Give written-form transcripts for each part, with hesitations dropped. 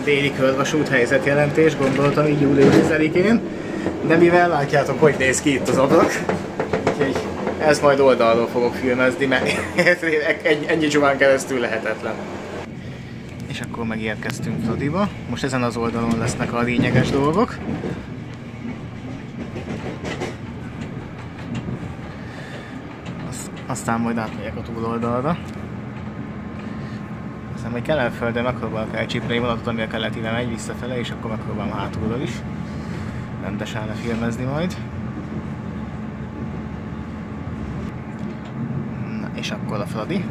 déli körvasút helyzetjelentés, gondoltam így július 10-én, de mivel látjátok, hogy néz ki itt az ablak, úgyhogy ezt majd oldalról fogok filmezni, mert ennyi csomán keresztül lehetetlen. És akkor megérkeztünk Fradiba. Most ezen az oldalon lesznek a lényeges dolgok. Aztán majd átmegyek a túloldalra. Aztán majd Kelenföldön megpróbálok elcsípni egy vonatot, ami a keletire megy visszafele, és akkor megpróbálom hátulról is rendesen lefilmezni majd. Na, és akkor a Fradi.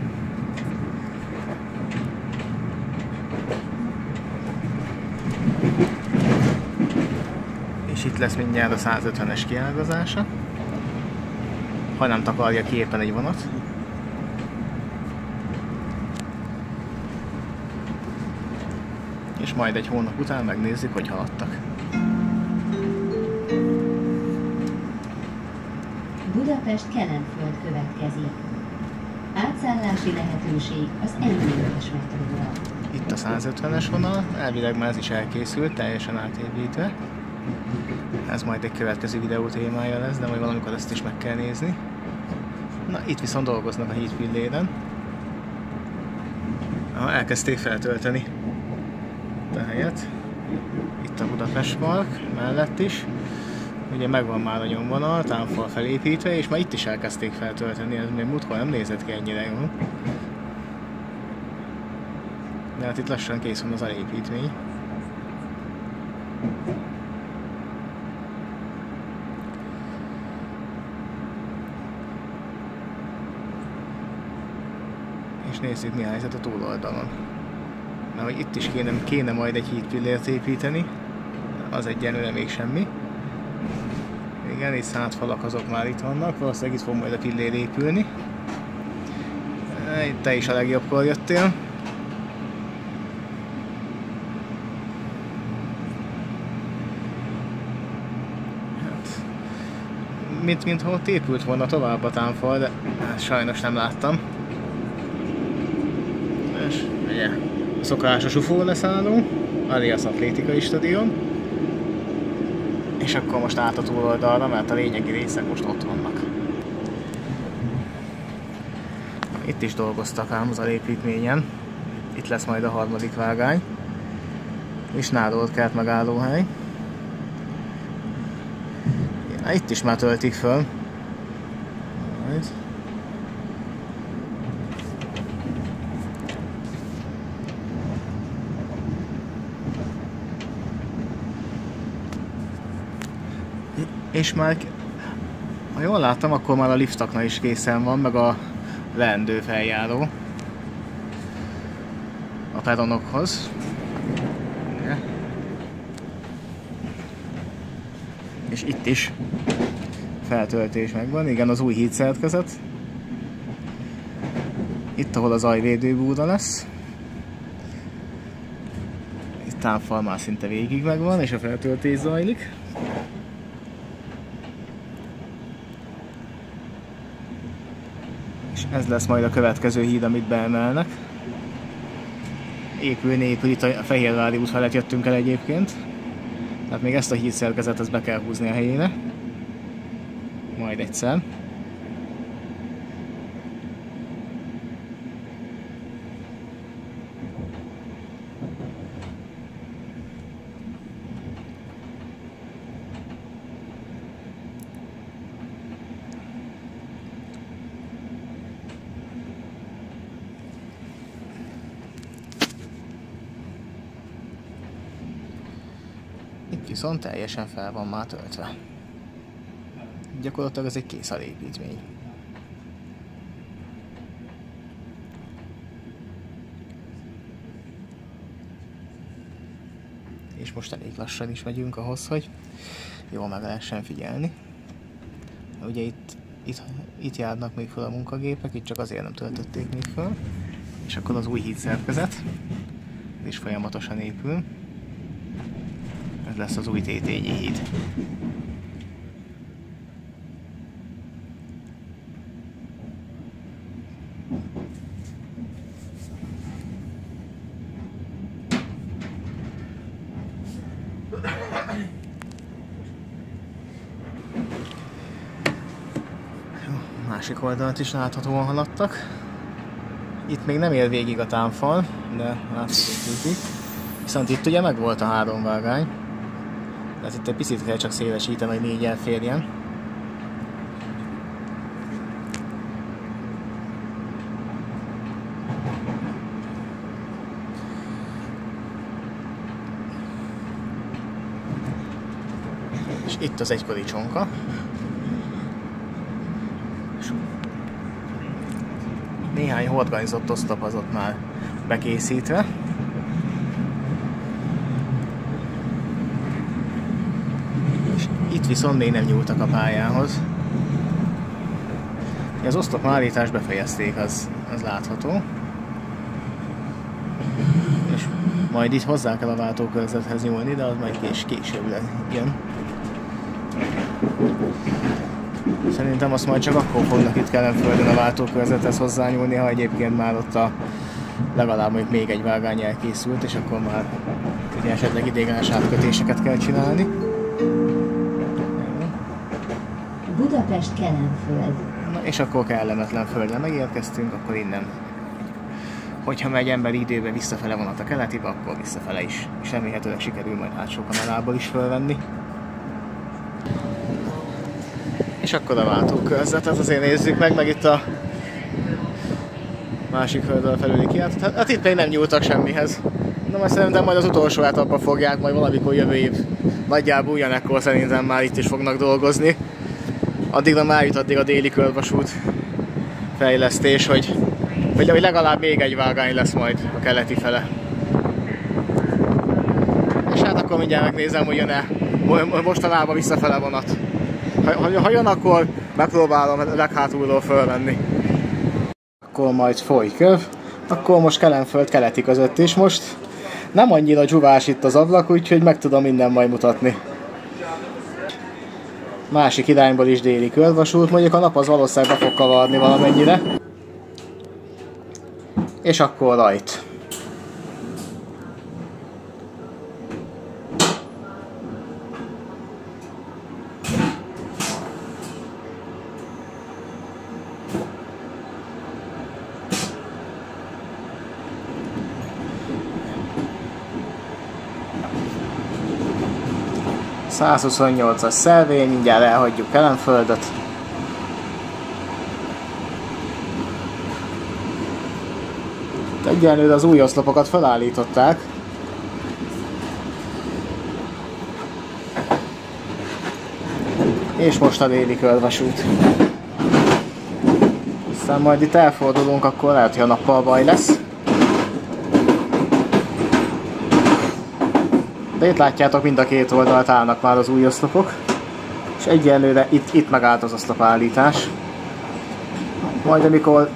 És itt lesz mindjárt a 150-es kiágazása, ha nem takarja ki éppen egy vonat. És majd egy hónap után megnézzük, hogy haladtak. Budapest Kelenföld következik. Átszállási lehetőség az M4-es metróval. Itt a 150-es vonal, elvileg már ez is elkészült, teljesen átépítve. Ez majd egy következő videó témája lesz, de majd valamikor ezt is meg kell nézni. Na, itt viszont dolgoznak a hídpilléren. Elkezdték feltölteni a helyet. Itt a Budapest Park mellett is. Ugye megvan már a nyomvonal, támfal felépítve, és már itt is elkezdték feltölteni, ez még múltkor nem nézett ki ennyire jól. De hát itt lassan kész van az alépítmény. És nézzük, mi a helyzet a túloldalon. Mert hogy itt is kéne majd egy hídpillért építeni, az egyenlőre még semmi. Igen, itt szátfalak azok már itt vannak, valószínűleg itt fog majd a pillér épülni. Te is a legjobbkor jöttél. Hát, mintha ott épült volna tovább a támfal, de hát sajnos nem láttam. És ugye, a szokásos UFO leszálló, alias atlétikai stadion. És akkor most át a túloldalra, mert a lényegi részek most ott vannak. Itt is dolgoztak ám az alépítményen. Itt lesz majd a harmadik vágány. És nádolt kert megállóhely. Itt is már töltik föl. És már, ha jól láttam, akkor már a liftaknál is készen van, meg a leendő feljáró a peronokhoz. És itt is feltöltés megvan, igen, az új hídszerkezet. Itt, ahol az zajvédőbúda lesz. Itt támfal már szinte végig megvan, és a feltöltés zajlik. Ez lesz majd a következő híd, amit beemelnek. Épül, itt a Fehérvári út felett jöttünk el egyébként. Tehát még ezt a hídszerkezetet be kell húzni a helyére. Majd egyszer. Itt viszont teljesen fel van már töltve. Gyakorlatilag ez egy kész alépítmény. És most elég lassan is megyünk ahhoz, hogy jól meg lehessen figyelni. Ugye itt járnak még fel a munkagépek, itt csak azért nem töltötték még fel. És akkor az új hídszerkezet is folyamatosan épül. Ez lesz az új Tétényi híd. Másik oldalt is láthatóan haladtak. Itt még nem ér végig a támfal, de látszik. Viszont itt ugye meg volt a 3 vágány. Tehát itt egy picit kell csak szélesíteni, hogy 4 elférjen. És itt az egykori csonka. Néhány horganizott oszlop az ott már bekészítve. És itt viszont még nem nyúltak a pályához. Az oszlop állítást befejezték, az látható. És majd itt hozzá kell a váltókörzethez nyúlni, de az majd később jön. Szerintem azt majd csak akkor fognak itt Kelenföldön a váltókörzethez hozzányúlni, ha egyébként már ott legalább mondjuk még egy vágány elkészült, és akkor már ugye esetleg ideiglenes átkötéseket kell csinálni. Budapest Kelenföld. Na, és akkor kellemetlen földre megérkeztünk, akkor innen, hogyha megy ember időben visszafele vonat a keletibe, akkor visszafele is. És remélhetőleg sikerül majd hátsó kanalából is fölvenni. És akkor a váltókörzetet azért nézzük meg itt a másik földről felüli kiállítót. Hát itt még nem nyúltak semmihez. Na majd szerintem majd az utolsó etapba fogják, majd valamikor jövő év nagyjából ugyanekkor szerintem már itt is fognak dolgozni. Addigra már jut addig a déli körvasút fejlesztés, hogy legalább még egy vágány lesz majd a keleti fele. És hát akkor mindjárt megnézem, hogy jön-e mostanában visszafele vonat. Ha jön, akkor megpróbálom leghátulról fölvenni. Akkor majd folyköv. Akkor most Kelenföld keleti között is. Most nem annyira dzsuvás itt az ablak, úgyhogy meg tudom minden majd mutatni. Másik irányból is déli körvasút, mondjuk a nap az valószínűleg be fog kavarni valamennyire. És akkor rajt. A 128-as szelvény, mindjárt elhagyjuk Kelenföldet. Egyenlőre az új oszlopokat felállították. És most a déli körvasút. Aztán majd itt elfordulunk, akkor lehet, hogy a nappal baj lesz. De itt látjátok, mind a két oldalt állnak már az új oszlopok. És egyenlőre itt megállt az oszlopállítás. Majd amikor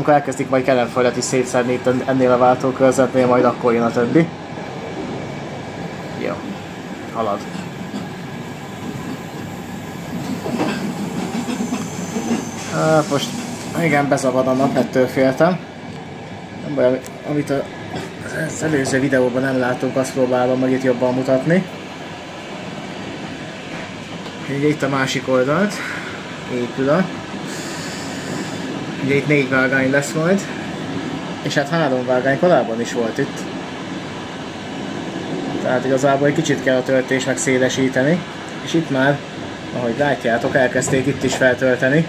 elkezdik majd Kelenföldet is szétszedni itt ennél a váltókörzetnél, majd akkor jön a többi. Jó, halad. Most igen, bezavad a nap, ettől féltem. Nem baj, amit az előző videóban nem látunk, azt próbálom meg itt jobban mutatni. Ugye itt a másik oldalt épül. Ugye itt 4 vágány lesz majd, és hát 3 vágány korábban is volt itt. Tehát igazából egy kicsit kell a töltés meg szélesíteni, és itt már, ahogy látjátok, elkezdték itt is feltölteni.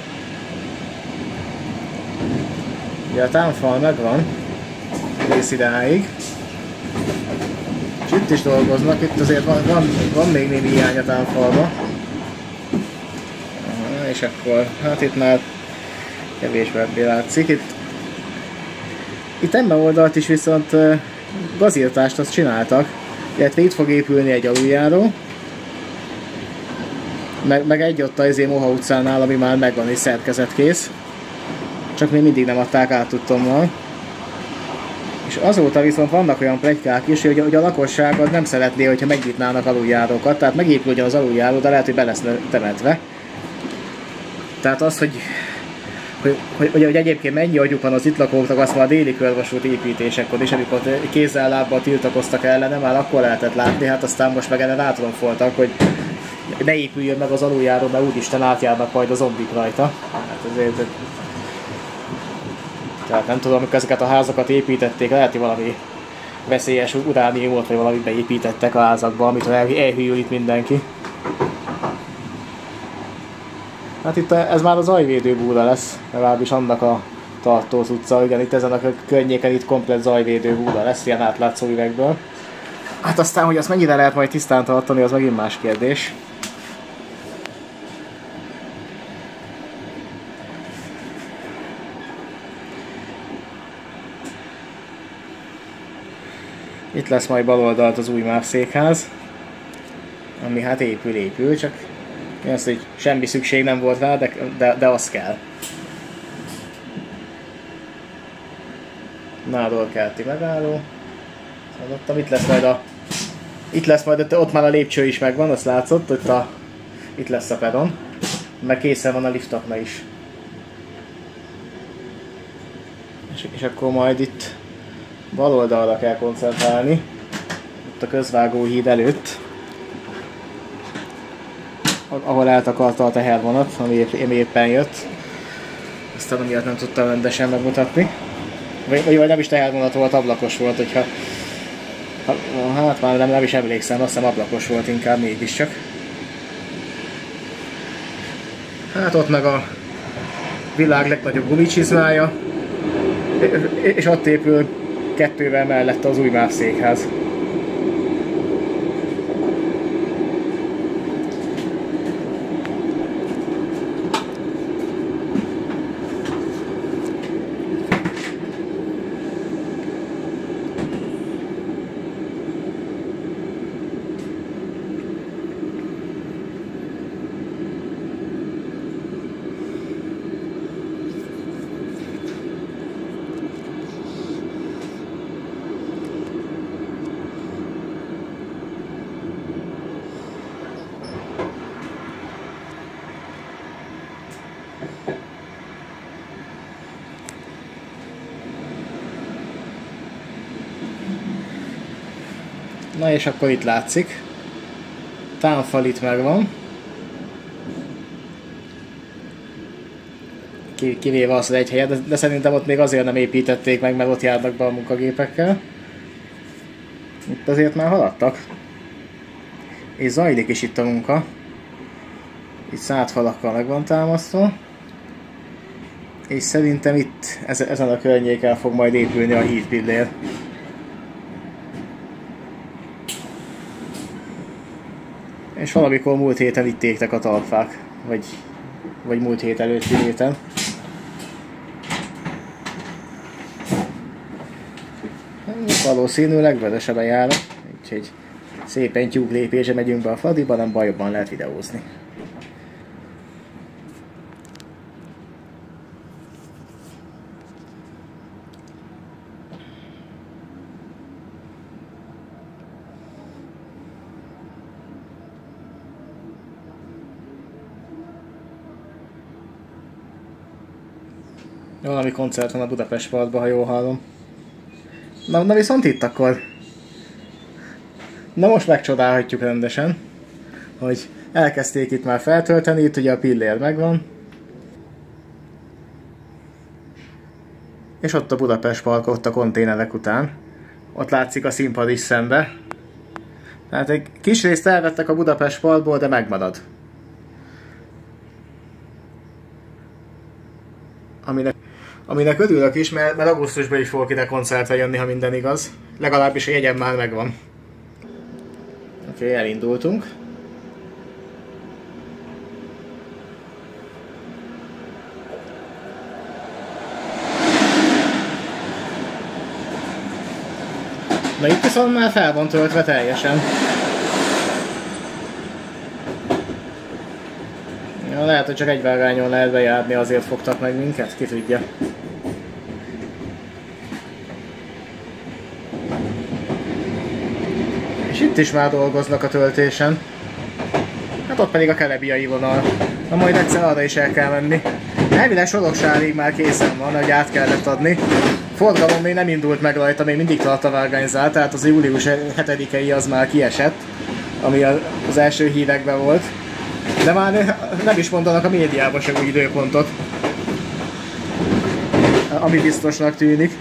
Ugye a támfal megvan, rész idáig. És itt is dolgoznak, itt azért van még némi hiány a támfalba. És akkor, hát itt már kevésbé látszik. Itt ebben oldalt is viszont gazírtást azt csináltak, illetve itt fog épülni egy aluljáró, meg egy ott az Moha utcánál, ami már megvan és szerkezetkész, csak még mindig nem adták át tudtommal. És azóta viszont vannak olyan pletykák is, hogy a lakosság az nem szeretné, hogyha megnyitnának aluljárókat, tehát megépül az aluljáró, de lehet, hogy be lesz temetve. Tehát az, hogy hogy egyébként mennyi agyuk van az itt lakóknak, azt már a déli körvasút építésekkor is, amikor kézzel lábbal tiltakoztak ellene, már akkor lehetett látni, hát aztán most meg ellen átromfoltak, hogy ne épüljön meg az aluljáró, mert úristen átjárnak majd a zombik rajta. Hát azért, tehát nem tudom, amikor ezeket a házakat építették, lehet, hogy valami veszélyes urániumot, vagy valamit beépítettek a házakba, amitől elhűl itt mindenki. Hát itt ez már az zajvédő búra lesz, legalábbis annak a tartó utca, igen, itt ezen a környéken itt komplet zajvédő búra lesz, ilyen átlátszó üvegből. Hát aztán, hogy azt mennyire lehet majd tisztán tartani, az megint más kérdés. Itt lesz majd bal oldalt az új MÁV székház, ami hát épül, csak azt, hogy semmi szükség nem volt rá, de az kell. Nádor kerti megálló. Mondottam, itt lesz majd, ott már a lépcső is megvan, azt látszott, itt lesz a peron. Meg készen van a liftokna is. És akkor majd itt bal oldalra kell koncentrálni, ott a közvágóhíd előtt, ahol eltakarta a tehervonat, ami éppen jött. Aztán amiatt nem tudtam rendesen megmutatni. Vagy nem is tehervonat volt, ablakos volt, hogyha... Hát már nem is emlékszem, azt hiszem ablakos volt inkább mégiscsak. Hát ott meg a világ legnagyobb gumicsizmája, és ott épül kettővel mellette az új MÁV székház. Na és akkor itt látszik. Támfal itt megvan. Kivéve azt az egy helyet, de szerintem ott még azért nem építették meg, mert ott járnak be a munkagépekkel. Itt azért már haladtak. És zajlik is itt a munka. Itt szátfalakkal meg van támasztva. És szerintem itt ezen a környéken fog majd épülni a hídpillér. És valamikor múlt héten itt égtek a talpfák, vagy múlt hét előtti héten. Valószínűleg vörösebben jár, úgyhogy szépen tyúk lépésre megyünk be a Fradiba, nem baj, jobban lehet videózni. Valami koncert van a Budapest Parkban, ha jól hallom. Na viszont itt akkor. Na most megcsodálhatjuk rendesen, hogy elkezdték itt már feltölteni, itt ugye a pillér megvan. És ott a Budapest Park, ott a konténerek után. Ott látszik a színpad is szembe. Tehát egy kis részt elvettek a Budapest Parkból, de megmarad. Aminek örülök is, mert augusztusban is fogok ide koncertre jönni, ha minden igaz. Legalábbis a jegyem már megvan. Oké, elindultunk. Na itt viszont már fel van töltve teljesen. Ja, lehet, hogy csak egy vágányon lehet bejárni, azért fogtak meg minket, ki tudja. És itt is már dolgoznak a töltésen. Hát ott pedig a kelebiai vonal. Na majd egyszer arra is el kell menni. Elvileg Soroksárig már készen van, hogy át kellett adni. Forgalom még nem indult meg rajta, még mindig tart a vágányzat, tehát az július 7-i az már kiesett, ami az első hírekben volt. De már nem is mondanak a médiában sem új időpontot, ami biztosnak tűnik.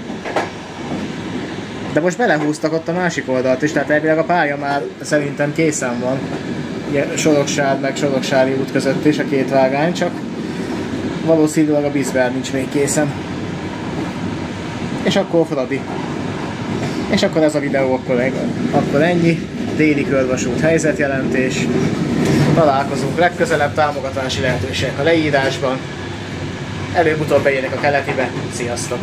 De most belehúztak ott a másik oldalt is, tehát elvileg a pálya már szerintem készen van. Soroksár meg Soroksári út között is a két vágány, csak valószínűleg a Bisberg nincs még készen. És akkor Fradi. És akkor ez a videó akkor ennyi. Déli körvasút helyzetjelentés. Találkozunk legközelebb, támogatási lehetőségek a leírásban. Előbb-utóbb beérnek a keletibe. Sziasztok!